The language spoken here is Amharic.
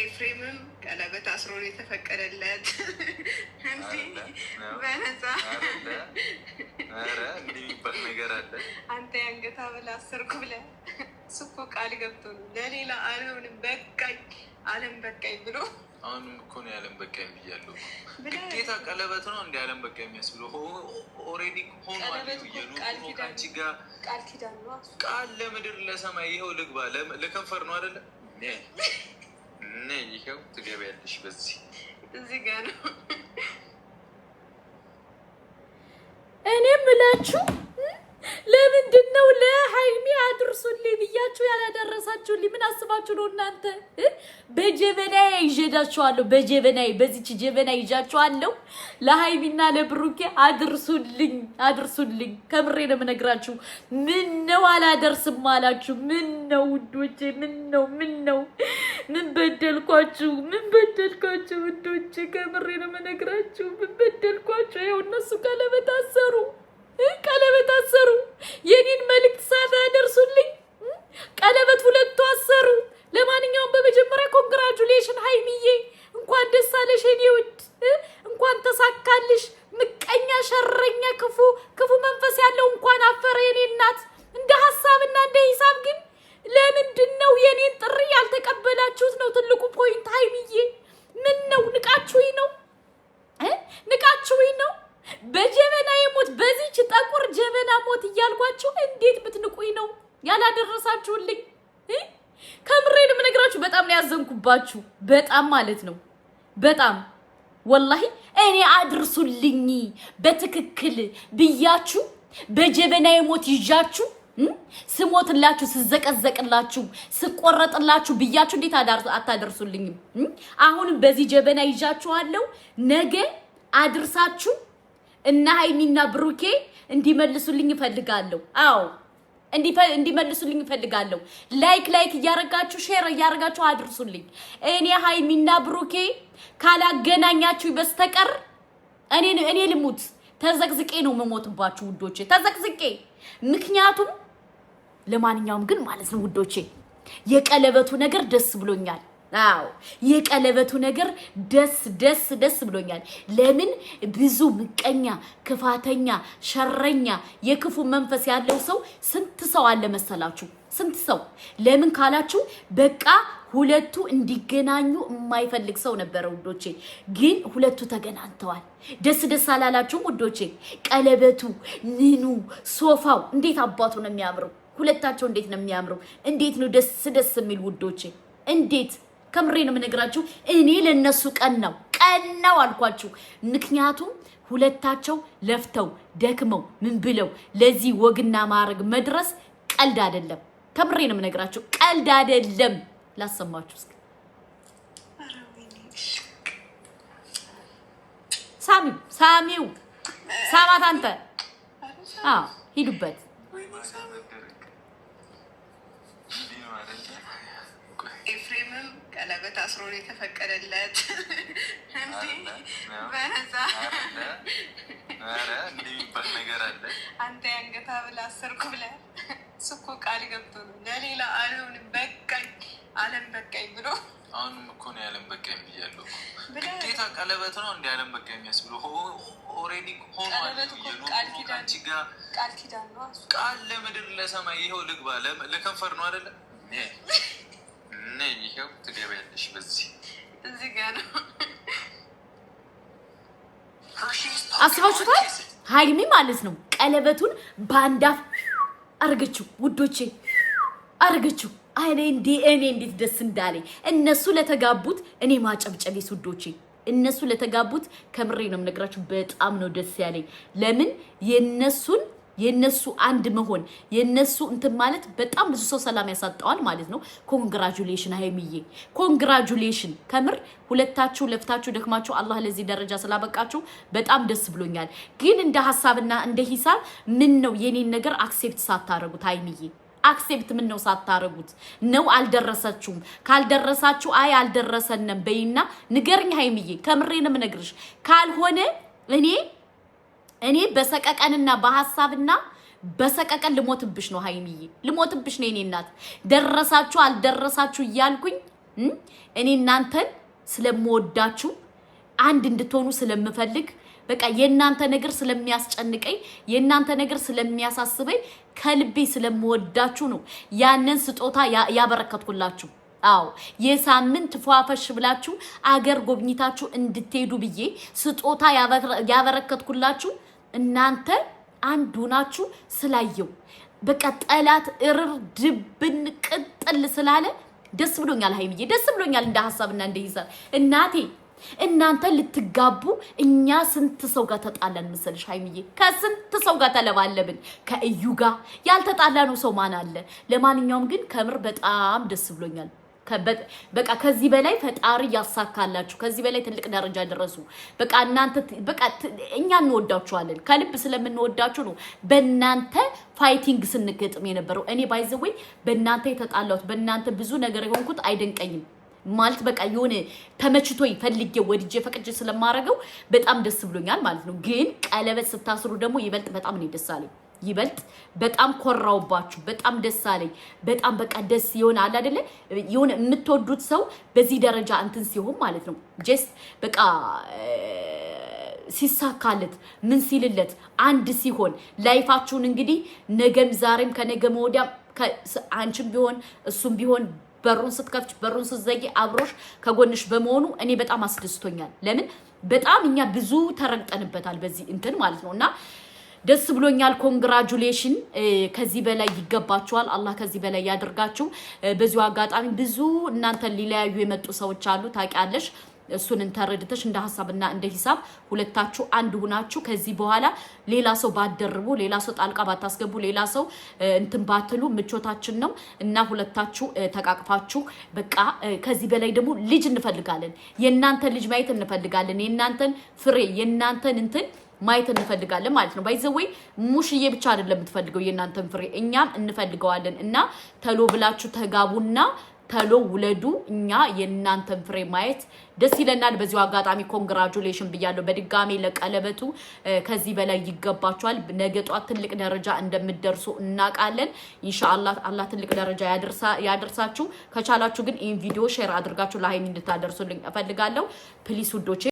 ኤፍሬምም ቀለበት አስሮ ነው የተፈቀደለት እንጂ በነፃ የሚባል ነገር አለ። አንተ ያንገታ ብላ አሰርኩ ብለህ እሱ እኮ ቃል ገብቶ ነው ለሌላ አልሆንም በቃኝ አለም በቃኝ ብሎ አሁንም እኮ ነው ያለም በቃኝ ብያለሁ። ግዴታ ቀለበት ነው እንደ ያለም በቃኝ የሚያስብለው ኦልሬዲ ሆኗል። ከአንቺ ጋር ቃል ኪዳን ነው ቃል ለምድር ለሰማይ ይኸው ልግባ ለከንፈር ነው አይደለ? ይኸው ትገቢያለሽ በዚህ እዚህ ጋር ነው። እኔ ምላችሁ ለምንድን ነው ለሃይሚ አድርሱልኝ ብያችሁ ያላደረሳችሁልኝ? ምን አስባችሁ ነው እናንተ? በጀበናዬ ይዤዳችኋለሁ። በጀበናዬ በዚች ጀበና ይዣችኋለሁ። ለሃይሚና ለብሩኬ አድርሱልኝ። ከምሬ ነው የምነግራችሁ። ምን ነው አላደርስም አላችሁ? ምን ነው ውዶቼ? ምን ነው ምን በደልኳችሁ ውዶቼ? ከምሬ ነው የምነግራችሁ። ምን በደልኳችሁ? ይኸው እነሱ ቀለበት አሰሩ። የኔን መልእክት ሳታደርሱልኝ ቀለበት ሁለቱ አሰሩ። ለማንኛውም በመጀመሪያ ኮንግራቹሌሽን ሃይሚዬ፣ እንኳን ደስ አለሽ የኔ ውድ፣ እንኳን ተሳካልሽ። ምቀኛ፣ ሸረኛ፣ ክፉ መንፈስ ያለው እንኳን አፈረ የኔ እናት። እንደ ሀሳብና እንደ ሂሳብ ግን ለምንድን ነው የኔን ጥሪ ያልተቀበላችሁት ነው ትልቁ ፖይንት። ሃይሚዬ ምን ነው ንቃችሁኝ ነው? በጀበና የሞት በዚች ጠቁር ጀበና ሞት እያልኳችሁ እንዴት ብትንቁኝ ነው ያላደረሳችሁልኝ? ከምሬን የምነግራችሁ በጣም ነው ያዘንኩባችሁ። በጣም ማለት ነው በጣም ወላሂ። እኔ አድርሱልኝ በትክክል ብያችሁ በጀበና የሞት ይዣችሁ ስሞትላችሁ ስዘቀዘቅላችሁ ስቆረጥላችሁ ብያችሁ እንዴት አታደርሱልኝም? አሁንም በዚህ ጀበና ይዣችኋለሁ። ነገ አድርሳችሁ እና ሃይሚና ብሩኬ እንዲመልሱልኝ እፈልጋለሁ። አዎ እንዲመልሱልኝ እፈልጋለሁ። ላይክ እያረጋችሁ ሼር እያረጋችሁ አድርሱልኝ። እኔ ሃይሚና ብሩኬ ካላገናኛችሁ በስተቀር እኔ ልሙት። ተዘቅዝቄ ነው መሞትባችሁ ውዶቼ፣ ተዘቅዝቄ። ምክንያቱም ለማንኛውም ግን ማለት ነው ውዶቼ የቀለበቱ ነገር ደስ ብሎኛል። አዎ የቀለበቱ ነገር ደስ ብሎኛል። ለምን ብዙ ምቀኛ፣ ክፋተኛ፣ ሸረኛ፣ የክፉ መንፈስ ያለው ሰው ስንት ሰው አለ መሰላችሁ? ስንት ሰው። ለምን ካላችሁ በቃ ሁለቱ እንዲገናኙ የማይፈልግ ሰው ነበረ ውዶቼ። ግን ሁለቱ ተገናኝተዋል። ደስ አላላችሁም ውዶቼ? ቀለበቱ፣ ምኑ፣ ሶፋው እንዴት አባቱ ነው የሚያምረው! ሁለታቸው እንዴት ነው የሚያምረው! እንዴት ነው ደስ የሚል ውዶቼ! እንዴት ከምሬ ነው የምነግራችሁ። እኔ ለነሱ ቀን ነው አልኳችሁ። ምክንያቱም ሁለታቸው ለፍተው ደክመው ምን ብለው ለዚህ ወግና ማረግ መድረስ ቀልድ አይደለም። ከምሬ ነው የምነግራችሁ፣ ቀልድ አይደለም። ላሰማችሁ እስኪ ሳሚው ሳማት አንተ ሂዱበት። ኤፍሬምም ቀለበት አስሮ ነው የተፈቀደለት እንጂ በነፃ የሚባል ነገር አለ። አንተ ያንገታ ብላ አሰርኩ ብለህ እሱ እኮ ቃል ገብቶ ነው ለሌላ አልሆንም በቃኝ አለም በቃኝ ብሎ አሁንም እኮ ነው ያለም በቃኝ ብያለሁ። ግዴታ ቀለበት ነው እንደ ያለም በቃኝ የሚያስብለው ኦልሬዲ ሆኗል። ቃል ኪዳን ነው ቃል ለምድር ለሰማይ ይኸው ልግባ ለከንፈር ነው አይደለ? ይኸው ትገቢያለሽ በዚህ እዚህ ጋር ነው። አስባችሁታል? ሃይሚ ማለት ነው ቀለበቱን ባንዳፍ አርገችው ውዶቼ፣ አርገችው። እኔ እንዴት ደስ እንዳለኝ እነሱ ለተጋቡት እኔ ማጨብጨቤስ ውዶቼ፣ እነሱ ለተጋቡት ከምሬ ነው የምነግራችሁ በጣም ነው ደስ ያለኝ። ለምን የነሱ አንድ መሆን የነሱ እንትን ማለት በጣም ብዙ ሰው ሰላም ያሳጣዋል ማለት ነው። ኮንግራቹሌሽን ሃይሚዬ፣ ኮንግራቹሌሽን። ከምር ሁለታችሁ ለፍታችሁ ደክማችሁ አላህ ለዚህ ደረጃ ስላበቃችሁ በጣም ደስ ብሎኛል። ግን እንደ ሐሳብና እንደ ሂሳብ ምን ነው የኔን ነገር አክሴፕት ሳታረጉት? ሃይሚዬ አክሴፕት ምን ነው ሳታረጉት ነው? አልደረሰችሁም። ካልደረሳችሁ አይ አልደረሰንም በይና ንገርኝ ሃይሚዬ፣ ከምሬ ነው የምነግርሽ። ካልሆነ እኔ በሰቀቀንና በሐሳብና በሰቀቀን ልሞትብሽ ነው ሃይሚዬ፣ ልሞትብሽ ነው የኔ እናት። ደረሳችሁ አልደረሳችሁ እያልኩኝ እኔ እናንተን ስለምወዳችሁ አንድ እንድትሆኑ ስለምፈልግ በቃ የእናንተ ነገር ስለሚያስጨንቀኝ የእናንተ ነገር ስለሚያሳስበኝ ከልቤ ስለምወዳችሁ ነው ያንን ስጦታ ያበረከትኩላችሁ። አዎ የሳምንት ፏፈሽ ብላችሁ አገር ጎብኝታችሁ እንድትሄዱ ብዬ ስጦታ ያበረከትኩላችሁ እናንተ አንድ ሆናችሁ ስላየው በቃ ጠላት እርር ድብን ቅጥል ስላለ ደስ ብሎኛል ሃይሚዬ፣ ደስ ብሎኛል እንደ ሐሳብና እንደ ሂሳብ እናቴ። እናንተ ልትጋቡ እኛ ስንት ሰው ጋር ተጣላን መሰለሽ ሃይሚዬ? ከስንት ሰው ጋር ተለባለብን። ከእዩ ጋር ያልተጣላነው ሰው ማን አለ? ለማንኛውም ግን ከምር በጣም ደስ ብሎኛል። በቃ ከዚህ በላይ ፈጣሪ ያሳካላችሁ፣ ከዚህ በላይ ትልቅ ደረጃ ደረሱ። በቃ እናንተ በቃ እኛ እንወዳችኋለን፣ ከልብ ስለምንወዳችሁ ነው በእናንተ ፋይቲንግ ስንገጥም የነበረው። እኔ ባይዘወይ በእናንተ የተጣላሁት በእናንተ ብዙ ነገር የሆንኩት አይደንቀኝም ማለት በቃ የሆነ ተመችቶኝ ፈልጌ ወድጄ ፈቅጄ ስለማረገው በጣም ደስ ብሎኛል ማለት ነው። ግን ቀለበት ስታስሩ ደግሞ ይበልጥ በጣም ነው ደስ አለኝ። ይበልጥ በጣም ኮራውባችሁ፣ በጣም ደስ አለኝ። በጣም በቃ ደስ ይሆናል አይደለ? የሆነ የምትወዱት ሰው በዚህ ደረጃ እንትን ሲሆን ማለት ነው ጀስት በቃ ሲሳካለት ምን ሲልለት አንድ ሲሆን ላይፋችሁን እንግዲህ ነገም ዛሬም ከነገም ወዲያ አንቺም ቢሆን እሱም ቢሆን በሩን ስትከፍች በሩን ስትዘጊ አብሮሽ ከጎንሽ በመሆኑ እኔ በጣም አስደስቶኛል። ለምን በጣም እኛ ብዙ ተረግጠንበታል በዚህ እንትን ማለት ነውና ደስ ብሎኛል። ኮንግራቹሌሽን። ከዚህ በላይ ይገባችኋል። አላህ ከዚህ በላይ ያደርጋችሁ። በዚሁ አጋጣሚ ብዙ እናንተን ሊለያዩ የመጡ ሰዎች አሉ ታውቂያለሽ። እሱን እንተረድተሽ እንደ ሐሳብና እንደ ሂሳብ ሁለታችሁ አንድ ሆናችሁ ከዚህ በኋላ ሌላ ሰው ባደርቡ ሌላ ሰው ጣልቃ ባታስገቡ ሌላ ሰው እንትን ባትሉ ምቾታችን ነው እና ሁለታችሁ ተቃቅፋችሁ በቃ ከዚህ በላይ ደግሞ ልጅ እንፈልጋለን። የእናንተን ልጅ ማየት እንፈልጋለን። የእናንተን ፍሬ የእናንተን እንትን ማየት እንፈልጋለን ማለት ነው። ባይዘወይ ሙሽዬ ብቻ አይደለም የምትፈልገው የእናንተን ፍሬ እኛም እንፈልገዋለን እና ተሎ ብላችሁ ተጋቡና ተሎ ውለዱ። እኛ የእናንተን ፍሬ ማየት ደስ ይለናል። በዚሁ አጋጣሚ ኮንግራቹሌሽን ብያለሁ በድጋሚ ለቀለበቱ። ከዚህ በላይ ይገባችኋል። ነገ ጧት ትልቅ ደረጃ እንደምትደርሱ እናውቃለን። ኢንሻአላህ አላህ ትልቅ ደረጃ ያደርሳችሁ። ከቻላችሁ ግን ይሄን ቪዲዮ ሼር አድርጋችሁ ለሃይሚ እንድታደርሱልኝ እፈልጋለሁ ፕሊስ ውዶቼ።